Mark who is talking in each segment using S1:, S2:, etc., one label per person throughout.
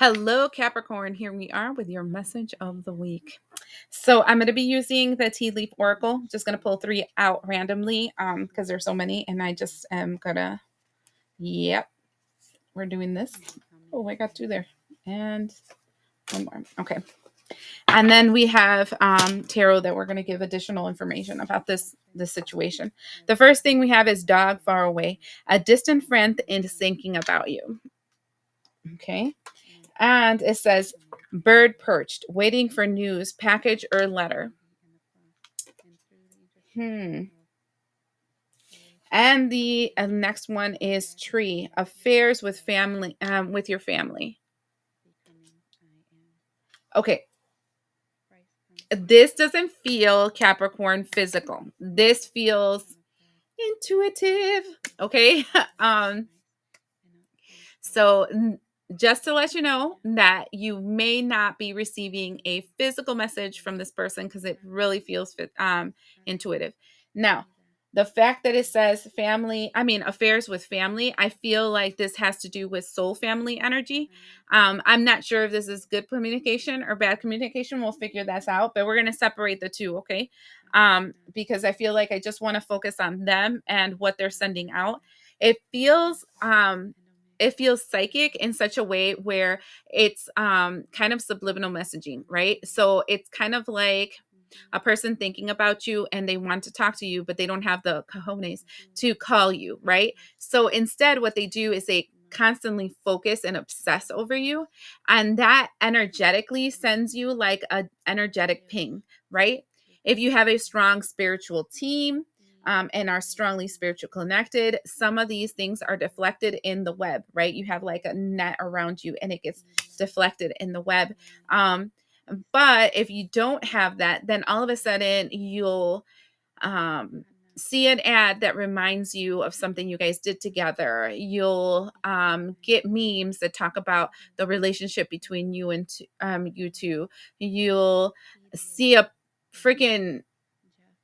S1: Hello, Capricorn. Here we are with your message of the week. So I'm going to be using the tea leaf oracle. Just going to pull three out randomly because there's so many, and I just am gonna. Yep, we're doing this. Oh, I got two there, and one more. Okay, and then we have tarot that we're going to give additional information about this situation. The first thing we have is dog far away, a distant friend is thinking about you. Okay. And it says bird perched, waiting for news, package, or letter. And the next one is tree, affairs with family, with your family. Okay. This doesn't feel Capricorn physical. This feels intuitive. Okay. So just to let you know that you may not be receiving a physical message from this person because it really feels intuitive. Now, the fact that it says affairs with family, I feel like this has to do with soul family energy. I'm not sure if this is good communication or bad communication. We'll figure that out, but we're going to separate the two, okay? Because I feel like I just want to focus on them and what they're sending out. It feels psychic in such a way where it's kind of subliminal messaging, right? So it's kind of like a person thinking about you and they want to talk to you, but they don't have the cojones to call you, right? So instead, what they do is they constantly focus and obsess over you, and that energetically sends you like a energetic ping, right? If you have a strong spiritual team, and are strongly spiritual connected, some of these things are deflected in the web, right? You have like a net around you and it gets deflected in the web. But if you don't have that, then all of a sudden you'll see an ad that reminds you of something you guys did together. You'll get memes that talk about the relationship between you two. You'll see a freaking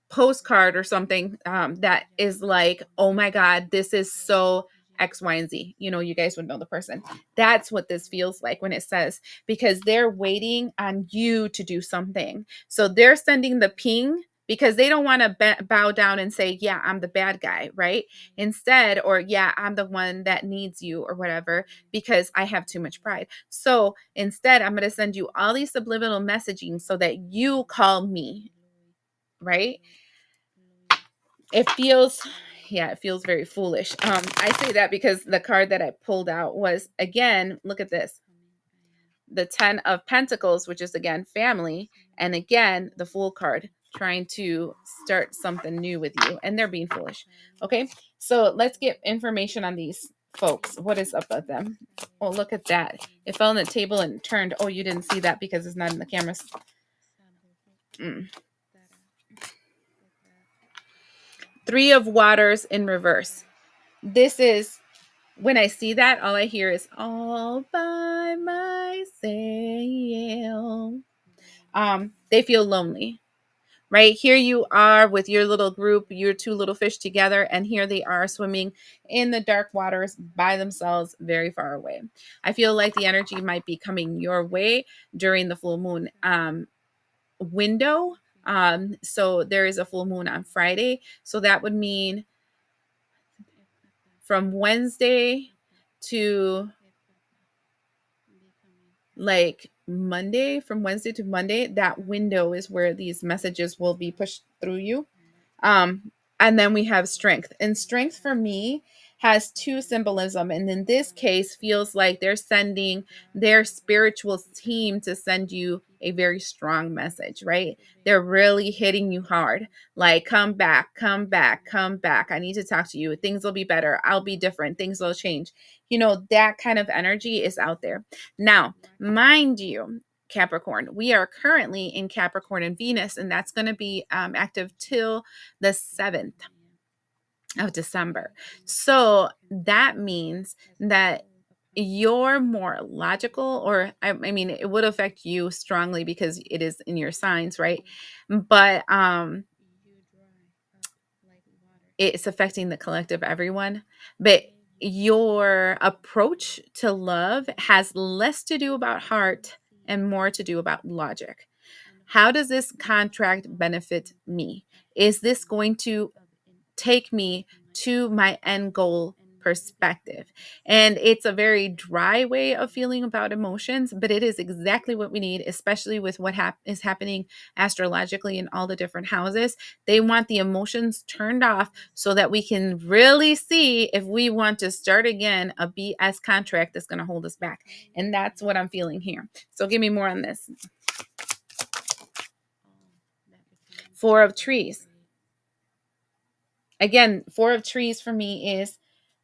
S1: postcard or something that is like, oh my God, this is so X, Y, and Z. You guys would know the person. That's what this feels like when it says, because they're waiting on you to do something. So they're sending the ping because they don't want to bow down and say, yeah, I'm the bad guy, right? Instead, or yeah, I'm the one that needs you or whatever, because I have too much pride. So instead, I'm going to send you all these subliminal messaging so that you call me, right? It feels very foolish. I say that because the card that I pulled out was, again, look at this, the 10 of Pentacles, which is again family, and again the Fool card, trying to start something new with you, and they're being foolish. Okay, so let's get information on these folks. What is up with them? Oh, look at that, it fell on the table and turned. Oh, you didn't see that because it's not in the cameras. Three of Waters in reverse. This is, when I see that, all I hear is all by myself. They feel lonely, right? Here you are with your little group, your two little fish together, and here they are swimming in the dark waters by themselves, very far away. I feel like the energy might be coming your way during the full moon window. So there is a full moon on Friday. So that would mean from Wednesday to like Monday, from Wednesday to Monday, that window is where these messages will be pushed through you. And then we have strength. And strength for me has two symbolism. And in this case, feels like they're sending their spiritual team to send you a very strong message, right? They're really hitting you hard. Like, come back, come back, come back. I need to talk to you. Things will be better. I'll be different. Things will change. That kind of energy is out there. Now, mind you, Capricorn, we are currently in Capricorn and Venus, and that's going to be active till the 7th of December. So that means that you're more logical, or I mean, it would affect you strongly because it is in your signs, right? But it's affecting the collective, everyone. But your approach to love has less to do about heart and more to do about logic. How does this contract benefit me? Is this going to take me to my end goal perspective? And it's a very dry way of feeling about emotions, but it is exactly what we need, especially with what is happening astrologically in all the different houses. They want the emotions turned off so that we can really see if we want to start again a BS contract that's going to hold us back. And that's what I'm feeling here. So give me more on this. Four of trees. Again, four of trees for me is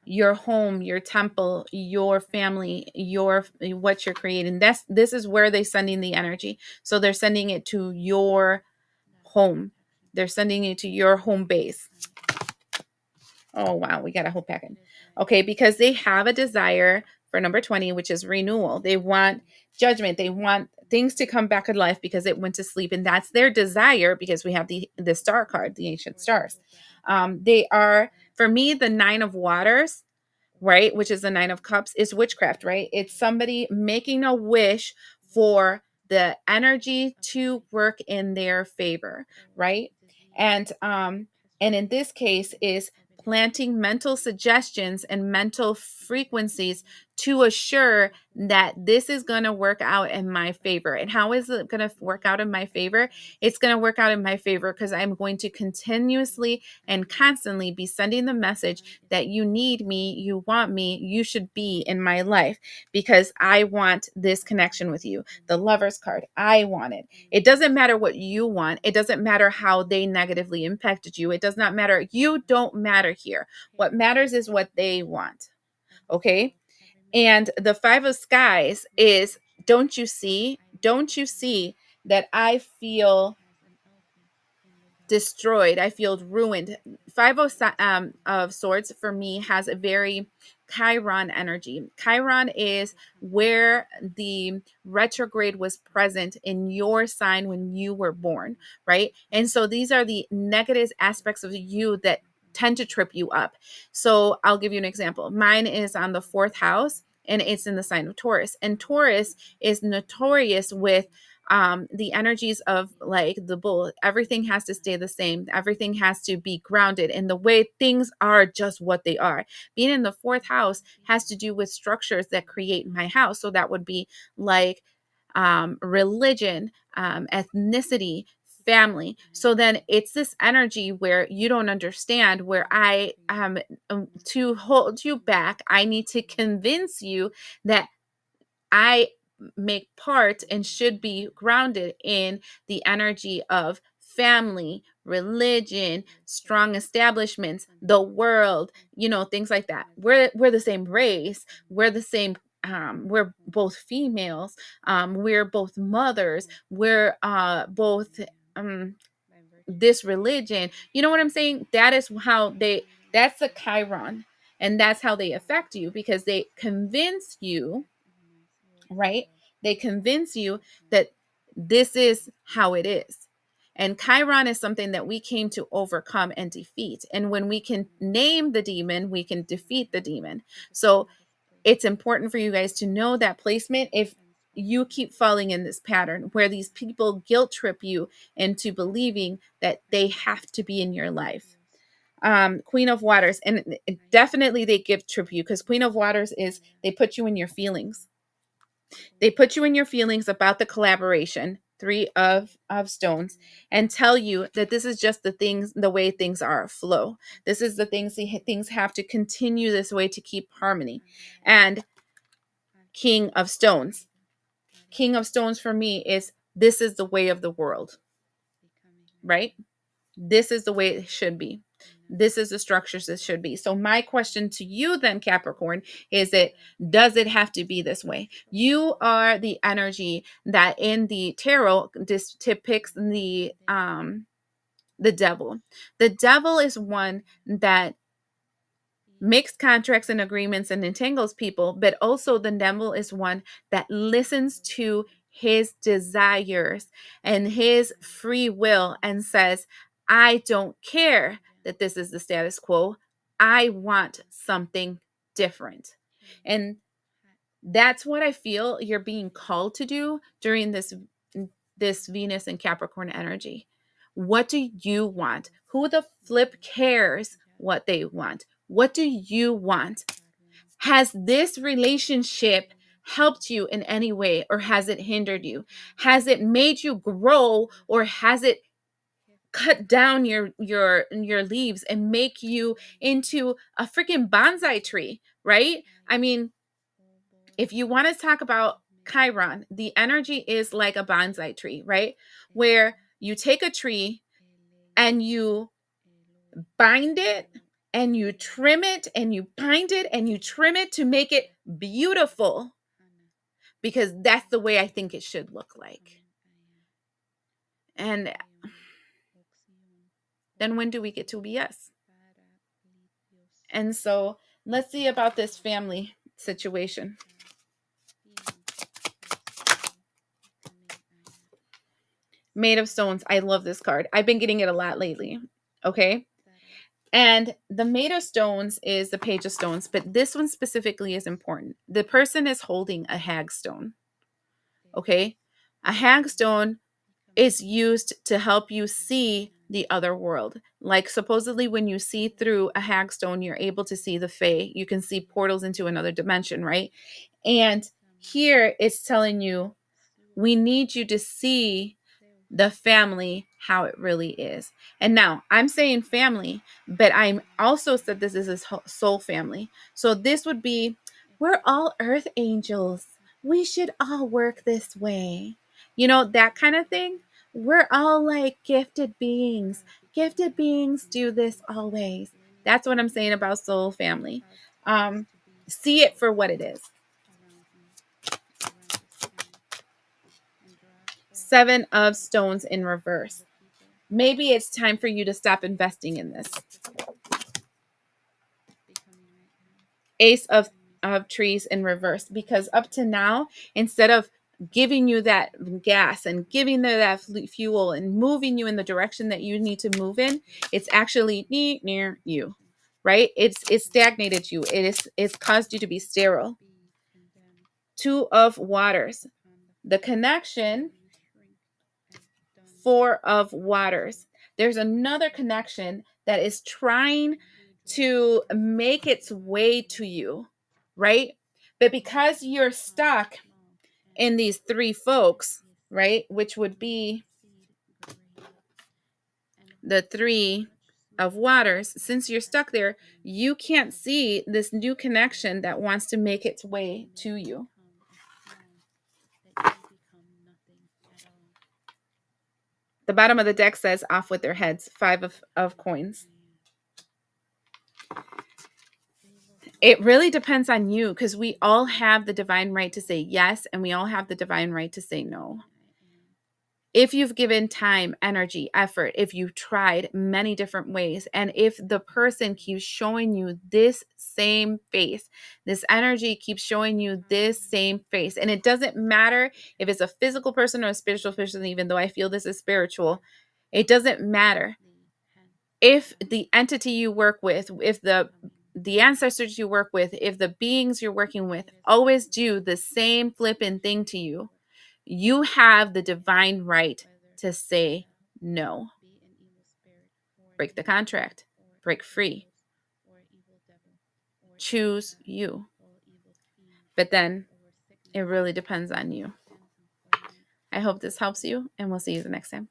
S1: your home, your temple, your family, your what you're creating. This is where they're sending the energy. So they're sending it to your home. They're sending it to your home base. Oh wow, we got a whole packet. Okay, because they have a desire for number 20, which is renewal. They want judgment. They want things to come back to life because it went to sleep, and that's their desire. Because we have the star card, the ancient stars. They are, for me, the nine of waters, right, which is the nine of cups, is witchcraft, right? It's somebody making a wish for the energy to work in their favor, right? And in this case is planting mental suggestions and mental frequencies to assure that this is going to work out in my favor. And how is it going to work out in my favor? It's going to work out in my favor because I'm going to continuously and constantly be sending the message that you need me, you want me, you should be in my life because I want this connection with you. The Lover's card, I want it. It doesn't matter what you want. It doesn't matter how they negatively impacted you. It does not matter. You don't matter here. What matters is what they want. Okay? And the Five of Skies is, don't you see? Don't you see that I feel destroyed? I feel ruined. Five of Swords for me has a very Chiron energy. Chiron is where the retrograde was present in your sign when you were born, right? And so these are the negative aspects of you that tend to trip you up. So I'll give you an example. Mine is on the fourth house and it's in the sign of Taurus. And Taurus is notorious with the energies of like the bull. Everything has to stay the same. Everything has to be grounded in the way things are just what they are. Being in the fourth house has to do with structures that create my house. So that would be like religion, ethnicity, family. So then it's this energy where you don't understand, where I to hold you back, I need to convince you that I make part and should be grounded in the energy of family, religion, strong establishments, the world, things like that. We're the same race, we're the same, we're both females, we're both mothers, we're both this religion. You know what I'm saying? That is how that's the Chiron, and that's how they affect you because they convince you, right? They convince you that this is how it is. And Chiron is something that we came to overcome and defeat. And when we can name the demon, we can defeat the demon. So it's important for you guys to know that placement. If you keep falling in this pattern where these people guilt trip you into believing that they have to be in your life. Queen of Waters, and definitely they give trip you because Queen of Waters is they put you in your feelings. They put you in your feelings about the collaboration, three of stones, and tell you that this is just the way things are, flow. This is the things have to continue this way to keep harmony. And King of Stones. King of Stones for me is this is the way of the world, right? This is the way it should be. This is the structures it should be. So my question to you then, Capricorn, is does it have to be this way? You are the energy that in the tarot depicts the devil. The devil is one that makes contracts and agreements and entangles people, but also the devil is one that listens to his desires and his free will and says, I don't care that this is the status quo. I want something different. And that's what I feel you're being called to do during this Venus and Capricorn energy. What do you want? Who the flip cares what they want? What do you want? Has this relationship helped you in any way, or has it hindered you? Has it made you grow, or has it cut down your leaves and make you into a freaking bonsai tree, right? I mean, if you want to talk about Chiron, the energy is like a bonsai tree, right? Where you take a tree and you bind it and you trim it and you bind it and you trim it to make it beautiful, because that's the way I think it should look like. And then when do we get to be us? And so let's see about this family situation. Made of Stones. I love this card. I've been getting it a lot lately. Okay. And the Maid of Stones is the Page of Stones, but this one specifically is important. The person is holding a hagstone. Okay. A hagstone is used to help you see the other world. Like supposedly when you see through a hagstone, you're able to see the fae. You can see portals into another dimension, right? And here it's telling you, we need you to see the family how it really is. And now I'm saying family, but I'm also said this is a soul family. So this would be, we're all earth angels. We should all work this way. You know, that kind of thing. We're all like gifted beings. Gifted beings do this always. That's what I'm saying about soul family. See it for what it is. Seven of Stones in reverse. Maybe it's time for you to stop investing in this. Ace of Trees in reverse, because up to now, instead of giving you that gas and giving you that fuel and moving you in the direction that you need to move in, it's actually near you, right? It's stagnated you. It's caused you to be sterile. Two of Waters. The connection. Four of Waters. There's another connection that is trying to make its way to you, right? But because you're stuck in these three folks, right, which would be the Three of Waters, since you're stuck there, you can't see this new connection that wants to make its way to you. The bottom of the deck says off with their heads. Five of coins. It really depends on you, because we all have the divine right to say yes, and we all have the divine right to say no. If you've given time, energy, effort, if you've tried many different ways, and if the person keeps showing you this same face, this energy keeps showing you this same face, and it doesn't matter if it's a physical person or a spiritual person, even though I feel this is spiritual, it doesn't matter. If the entity you work with, if the ancestors you work with, if the beings you're working with always do the same flipping thing to you, you have the divine right to say no. Break the contract. Break free. Choose you. But then it really depends on you. I hope this helps you, and we'll see you the next time.